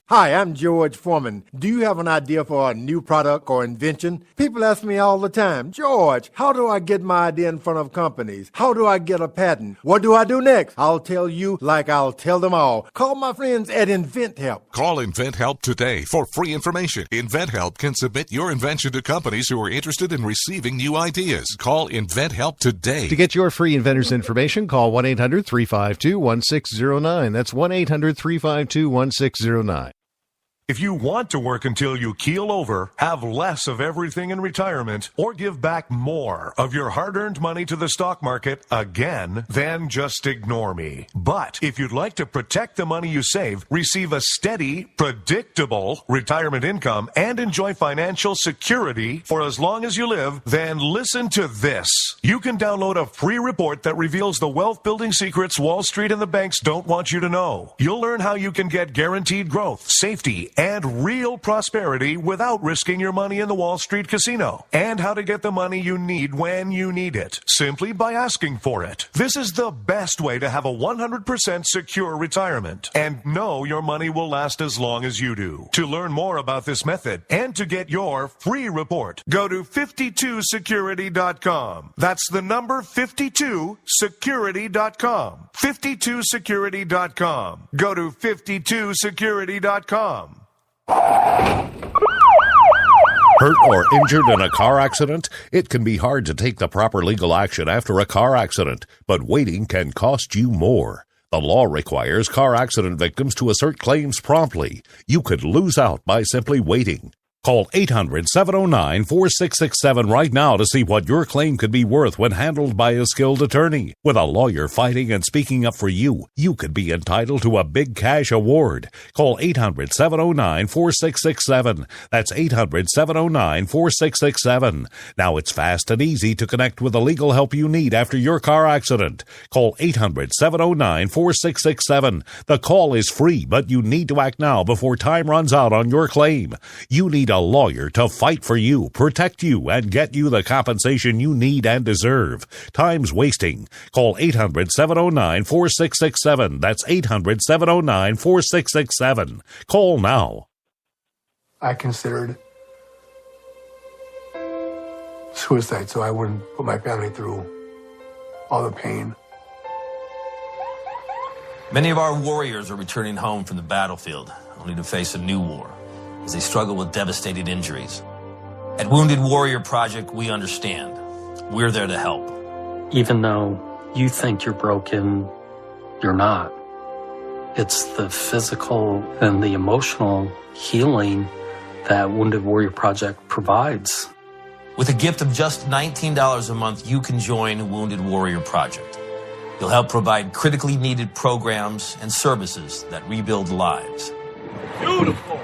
Hi, I'm George Foreman. Do you have an idea for a new product or invention? People ask me all the time, George, how do I get my idea in front of companies? How do I get a patent? What do I do next? I'll tell you like I'll tell them all. Call my friends at InventHelp. Call InventHelp today for free information. InventHelp can submit your invention to companies who are interested in receiving new ideas. Call InventHelp today. To get your free inventor's information, call 1-800-352-1609. That's 1-800-352-1609. If you want to work until you keel over, have less of everything in retirement, or give back more of your hard-earned money to the stock market again, then just ignore me. But if you'd like to protect the money you save, receive a steady, predictable retirement income, and enjoy financial security for as long as you live, then listen to this. You can download a free report that reveals the wealth-building secrets Wall Street and the banks don't want you to know. You'll learn how you can get guaranteed growth, safety, and real prosperity without risking your money in the Wall Street casino, and how to get the money you need when you need it, simply by asking for it. This is the best way to have a 100% secure retirement, and know your money will last as long as you do. To learn more about this method, and to get your free report, go to 52security.com. That's the number 52security.com. 52security.com. Go to 52security.com. Hurt or injured in a car accident? It can be hard to take the proper legal action after a car accident, but waiting can cost you more. The law requires car accident victims to assert claims promptly. You could lose out by simply waiting. Call 800-709-4667 right now to see what your claim could be worth when handled by a skilled attorney. With a lawyer fighting and speaking up for you, you could be entitled to a big cash award. Call 800-709-4667. That's 800-709-4667. Now it's fast and easy to connect with the legal help you need after your car accident. Call 800-709-4667. The call is free, but you need to act now before time runs out on your claim. You need a lawyer to fight for you, protect you, and get you the compensation you need and deserve. Time's wasting. Call 800-709-4667. That's 800-709-4667. Call now. I considered suicide so I wouldn't put my family through all the pain. Many of our warriors are returning home from the battlefield, only to face a new war as they struggle with devastating injuries. At Wounded Warrior Project, we understand. We're there to help. Even though you think you're broken, you're not. It's the physical and the emotional healing that Wounded Warrior Project provides. With a gift of just $19 a month, you can join Wounded Warrior Project. You'll help provide critically needed programs and services that rebuild lives. Beautiful.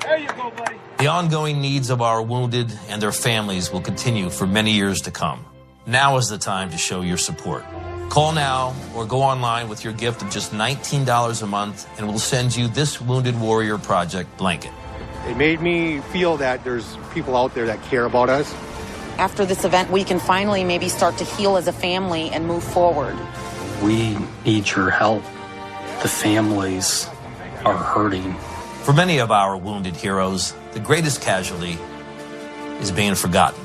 There you go, buddy. The ongoing needs of our wounded and their families will continue for many years to come. Now is the time to show your support. Call now or go online with your gift of just $19 a month, and we'll send you this Wounded Warrior Project blanket. It made me feel that there's people out there that care about us. After this event, we can finally maybe start to heal as a family and move forward. We need your help. The families are hurting. For many of our wounded heroes, the greatest casualty is being forgotten.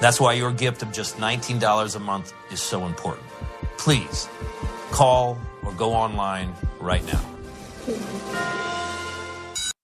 That's why your gift of just $19 a month is so important. Please call or go online right now.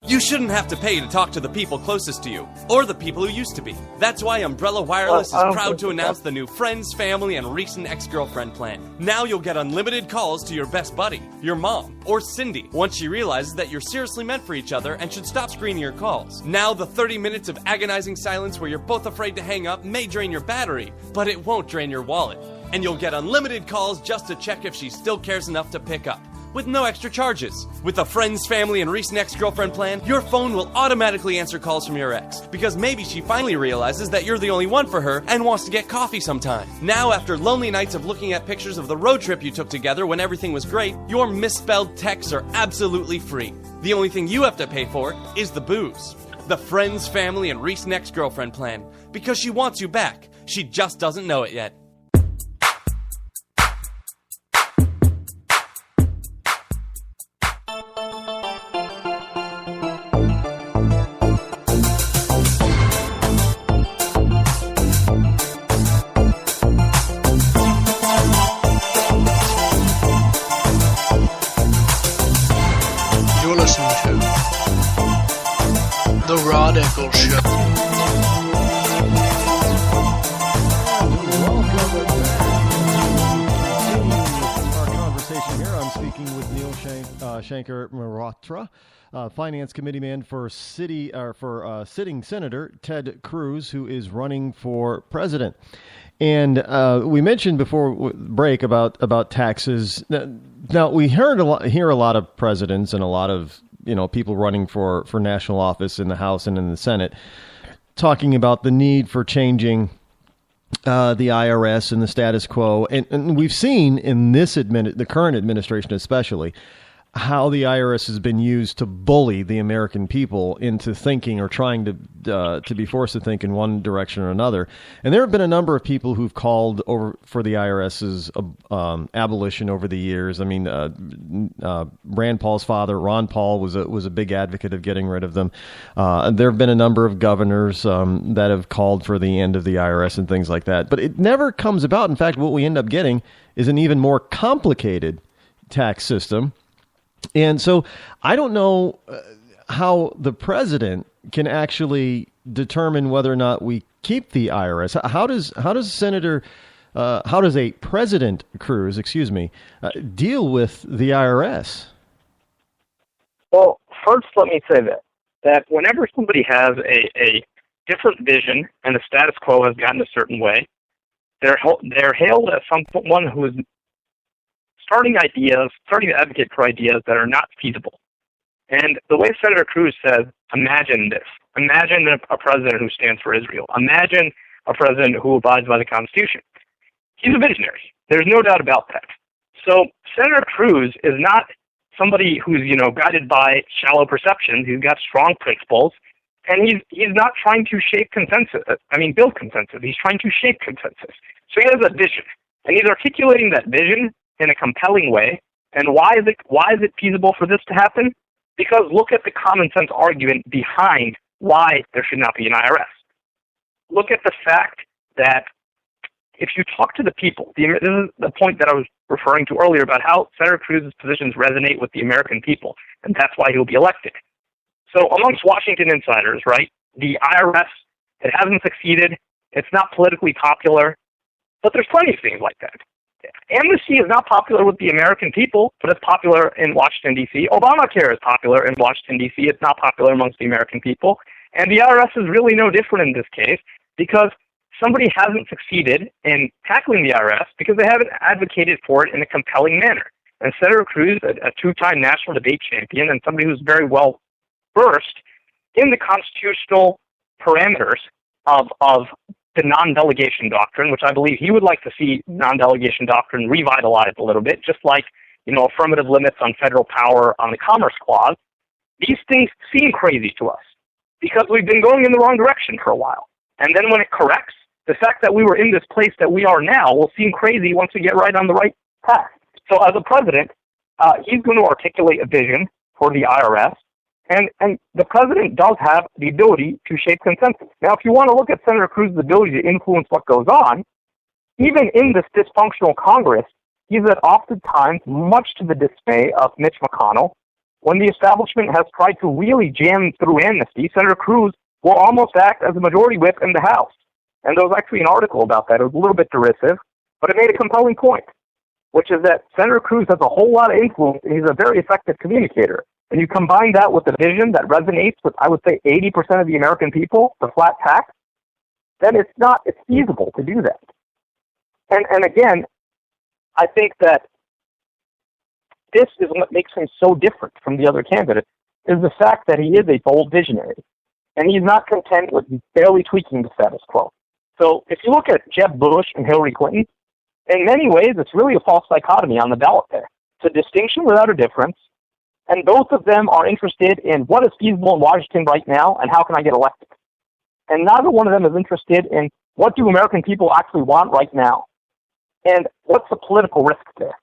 You shouldn't have to pay to talk to the people closest to you, or the people who used to be. That's why Umbrella Wireless is proud to announce the new Friends, Family, and Recent Ex-Girlfriend plan. Now you'll get unlimited calls to your best buddy, your mom, or Cindy, once she realizes that you're seriously meant for each other and should stop screening your calls. Now the 30 minutes of agonizing silence where you're both afraid to hang up may drain your battery, but it won't drain your wallet. And you'll get unlimited calls just to check if she still cares enough to pick up, with no extra charges. With the Friends, Family, and Recent Ex-Girlfriend plan, your phone will automatically answer calls from your ex, because maybe she finally realizes that you're the only one for her and wants to get coffee sometime. Now, after lonely nights of looking at pictures of the road trip you took together when everything was great, your misspelled texts are absolutely free. The only thing you have to pay for is the booze. The Friends, Family, and Recent Ex-Girlfriend plan, because she wants you back. She just doesn't know it yet. listening to The Rod Eccles Show. Our conversation here. I'm speaking with Neal Shanker Mehrotra, Finance Committeeman for sitting Senator Ted Cruz, who is running for president. And we mentioned before break about taxes. Now we hear a lot of presidents and a lot of people running for national office in the House and in the Senate talking about the need for changing the IRS and the status quo. And we've seen in the current administration especially, how the IRS has been used to bully the American people into thinking or trying to be forced to think in one direction or another. And there have been a number of people who've called over for the IRS's abolition over the years. I mean, Rand Paul's father, Ron Paul, was a big advocate of getting rid of them. There have been a number of governors that have called for the end of the IRS and things like that. But it never comes about. In fact, what we end up getting is an even more complicated tax system. And so I don't know how the president can actually determine whether or not we keep the IRS. How does a President Cruz, deal with the IRS? Well, first, let me say that whenever somebody has a different vision and the status quo has gotten a certain way, they're hailed as someone who is starting to advocate for ideas that are not feasible. And the way Senator Cruz says, imagine this. Imagine a president who stands for Israel. Imagine a president who abides by the Constitution. He's a visionary. There's no doubt about that. So Senator Cruz is not somebody who's, guided by shallow perceptions. He's got strong principles, and he's not trying to build consensus. He's trying to shape consensus. So he has a vision, and he's articulating that vision in a compelling way. And why is it feasible for this to happen? Because look at the common sense argument behind why there should not be an IRS. Look at the fact that if you talk to the people, this is the point that I was referring to earlier about how Senator Cruz's positions resonate with the American people, and that's why he'll be elected. So amongst Washington insiders, right, the IRS, it hasn't succeeded, it's not politically popular, but there's plenty of things like that. Amnesty is not popular with the American people, but it's popular in Washington, D.C. Obamacare is popular in Washington, D.C. It's not popular amongst the American people. And the IRS is really no different in this case because somebody hasn't succeeded in tackling the IRS because they haven't advocated for it in a compelling manner. And Senator Cruz, a two-time national debate champion and somebody who's very well versed in the constitutional parameters of the non-delegation doctrine, which I believe he would like to see non-delegation doctrine revitalized a little bit, just like, affirmative limits on federal power on the Commerce Clause. These things seem crazy to us because we've been going in the wrong direction for a while. And then when it corrects, the fact that we were in this place that we are now will seem crazy once we get right on the right path. So as a president, he's going to articulate a vision for the IRS. And the president does have the ability to shape consensus. Now, if you want to look at Senator Cruz's ability to influence what goes on, even in this dysfunctional Congress, he's at oftentimes, much to the dismay of Mitch McConnell, when the establishment has tried to really jam through amnesty, Senator Cruz will almost act as a majority whip in the House. And there was actually an article about that. It was a little bit derisive, but it made a compelling point, which is that Senator Cruz has a whole lot of influence, and he's a very effective communicator. And you combine that with the vision that resonates with, I would say, 80% of the American people, the flat tax, then it's feasible to do that. And again, I think that this is what makes him so different from the other candidates, is the fact that he is a bold visionary. And he's not content with barely tweaking the status quo. So if you look at Jeb Bush and Hillary Clinton, in many ways, it's really a false dichotomy on the ballot there. It's a distinction without a difference. And both of them are interested in what is feasible in Washington right now and how can I get elected. And neither one of them is interested in what do American people actually want right now and what's the political risk there.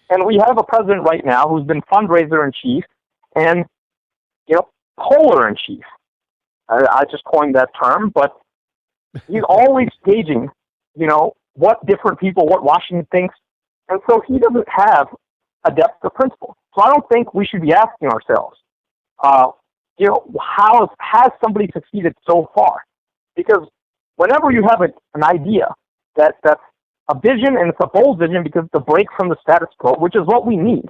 And we have a president right now who's been fundraiser in chief and, poller in chief. I just coined that term, but he's always gauging, what different people, what Washington thinks. And so he doesn't have a depth of principle. So I don't think we should be asking ourselves, how has somebody succeeded so far? Because whenever you have an idea that's a vision, and it's a bold vision because it's a break from the status quo, which is what we need.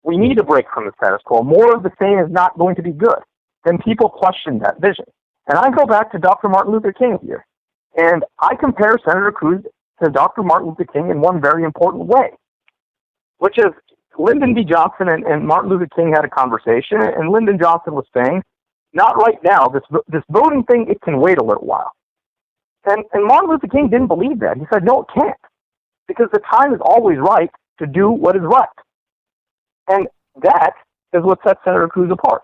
We need a break from the status quo. More of the same is not going to be good. Then people question that vision. And I go back to Dr. Martin Luther King here. And I compare Senator Cruz to Dr. Martin Luther King in one very important way, which is Lyndon B. Johnson and Martin Luther King had a conversation, and Lyndon Johnson was saying, not right now, this voting thing, it can wait a little while. And Martin Luther King didn't believe that. He said, no, it can't, because the time is always right to do what is right. And that is what sets Senator Cruz apart.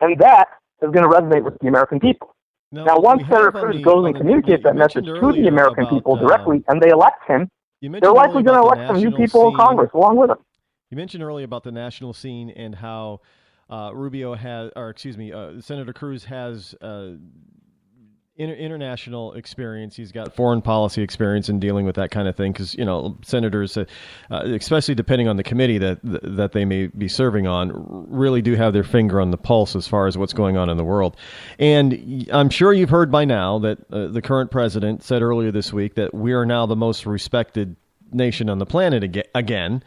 And that is going to resonate with the American people. Now once Senator Cruz goes and communicates that message to the American people directly, and they elect him, they're likely going to elect some new people in Congress along with him. You mentioned earlier about the national scene and how Senator Cruz has international experience. He's got foreign policy experience in dealing with that kind of thing because, senators, especially depending on the committee that they may be serving on, really do have their finger on the pulse as far as what's going on in the world. And I'm sure you've heard by now that the current president said earlier this week that we are now the most respected nation on the planet again.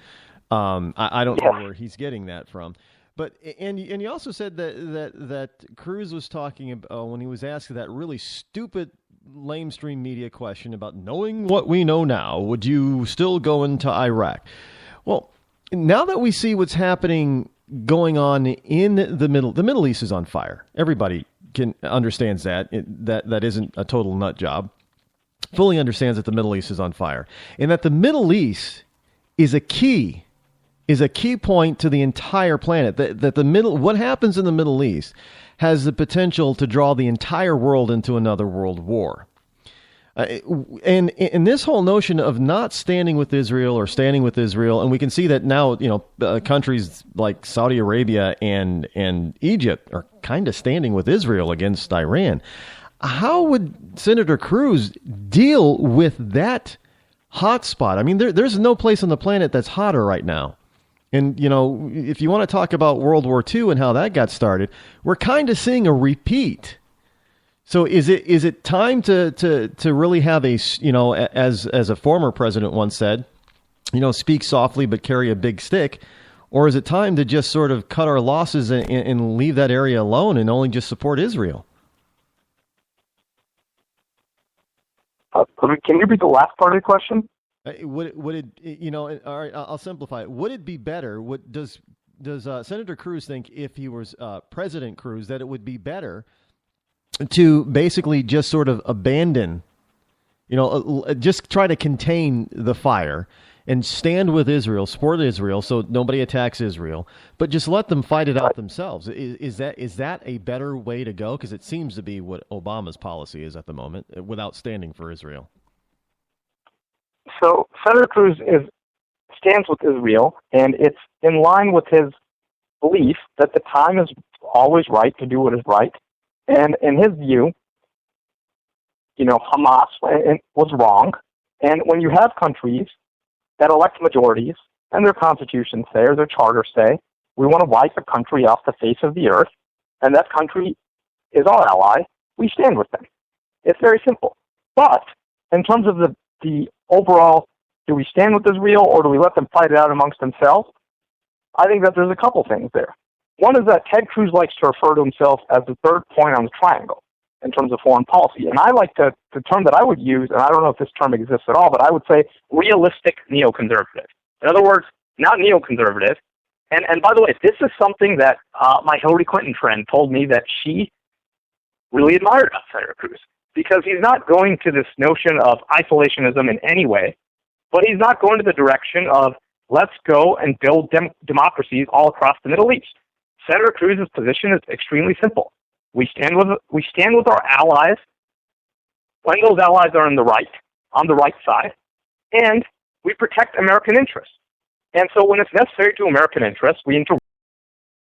I don't know where he's getting that from. But and he also said that Cruz was talking about when he was asked that really stupid lamestream media question about knowing what we know now, would you still go into Iraq? Well, now that we see what's happening going on in the Middle East is on fire. Everybody understands that isn't a total nut job. Fully understands that the Middle East is on fire, and that the Middle East is a key point to the entire planet. That what happens in the Middle East has the potential to draw the entire world into another world war. And this whole notion of not standing with Israel or standing with Israel, and we can see that now, countries like Saudi Arabia and Egypt are kind of standing with Israel against Iran. How would Senator Cruz deal with that hot spot? I mean, there's no place on the planet that's hotter right now. And, if you want to talk about World War II and how that got started, we're kind of seeing a repeat. So is it time to really have as a former president once said, speak softly but carry a big stick? Or is it time to just sort of cut our losses and leave that area alone and only just support Israel? Can you repeat the last part of the question? Would it all right, I'll simplify it. Would it be better? Does Senator Cruz think, if he was President Cruz, that it would be better to basically just sort of abandon, just try to contain the fire and stand with Israel, support Israel so nobody attacks Israel, but just let them fight it out themselves? Is that a better way to go? Because it seems to be what Obama's policy is at the moment, without standing for Israel. So Senator Cruz stands with Israel, and it's in line with his belief that the time is always right to do what is right. And in his view, Hamas was wrong. And when you have countries that elect majorities, and their constitutions say, or their charters say, we want to wipe a country off the face of the earth, and that country is our ally, we stand with them. It's very simple. But in terms of the overall, do we stand with Israel or do we let them fight it out amongst themselves? I think that there's a couple things there. One is that Ted Cruz likes to refer to himself as the third point on the triangle in terms of foreign policy. And I like the term that I would use, and I don't know if this term exists at all, but I would say realistic neoconservative. In other words, not neoconservative. And by the way, this is something that my Hillary Clinton friend told me that she really admired about Senator Cruz, because he's not going to this notion of isolationism in any way, but he's not going to the direction of let's go and build democracies all across the Middle East. Senator Cruz's position is extremely simple. We stand with our allies when those allies are on the right side, and we protect American interests. And so when it's necessary to American interests, we intervene.